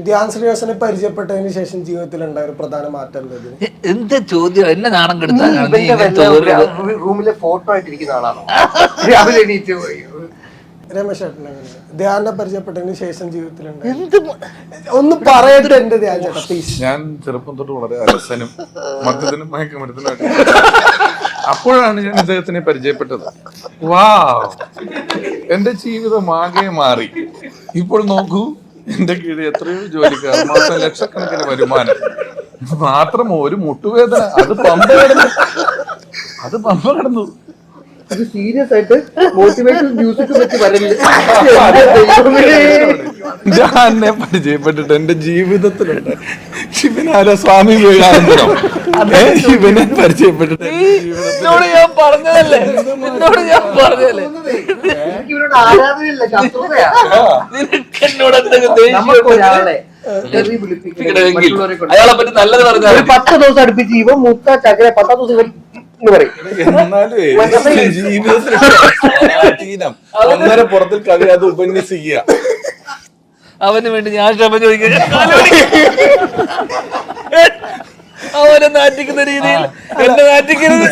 ധ്യാൻ ശ്രീനിവാസനെ പരിചയപ്പെട്ടതിന് ശേഷം ജീവിതത്തിൽ ഉണ്ടായ ഒരു പ്രധാന മാറ്റം എന്താ ചോദ്യം? എന്നെ നാണം റൂമിലെ ഫോട്ടോ ആയിട്ടിരിക്കുന്ന ആളാണോ? രാവിലെ എണീറ്റ് പോയി. രമേശ് ചേട്ടൻ ധ്യാനെ പരിചയപ്പെട്ടതിന് ശേഷം ജീവിതത്തിലുണ്ട് ഒന്ന് പറയട്ടെ എന്റെ ധ്യാൻ ചേട്ടാ പ്ലീസ്. ഞാൻ ചെറുപ്പം തൊട്ട് വളരെ അലസനും മദ്യത്തിനും മയക്കുമരുന്നിനും അപ്പോഴാണ് ഞാൻ ഇദ്ദേഹത്തിനെ പരിചയപ്പെട്ടത്. എന്റെ ജീവിതം ആകെ മാറി. ഇപ്പോൾ നോക്കൂ, എന്റെ കീഴിൽ എത്രയോ ജോലിക്കാർ, മാസം ലക്ഷക്കണക്കിന് വരുമാനം, മാത്രം ഒരു മുട്ടുവേദന, അത് പമ്പ കിടന്നു. അത് സീരിയസ് ആയിട്ട് മോട്ടിവേഷൻ മ്യൂസിക് വെച്ച് വരരുത്. ഞാൻ എന്നെ പരിചയപ്പെട്ടിട്ട് എന്റെ ജീവിതത്തിലുണ്ട് ശിവനാര സ്വാമി വിവേകാനന്ദനോ ഇവനെ പരിചയപ്പെട്ടിട്ട് ഞാൻ പറഞ്ഞതല്ലേ ഇവരോട് ആരാധനയില്ല, ശത്രുതയാ. എന്നോട് എന്തെങ്കിലും നമുക്കൊരാളെ അയാളെ പറ്റി നല്ലത് പറഞ്ഞാൽ 10 ദിവസം അടുപ്പിച്ച് ഇവൻ മുത്ത ചക്കര 10 ദിവസം ഇവൻ എന്ന് പറയും. എന്നാലും ജീവിതത്തിൽ 1.5 പുറത്തിൽ കവി അത് ഉപന്യസിക്കുക. അവന് വേണ്ടി ഞാൻ ക്ഷമ ചോദിക്കുക. അവനെ നാറ്റിക്കുന്ന രീതിയിൽ എന്നെ നാറ്റിക്കരുത്.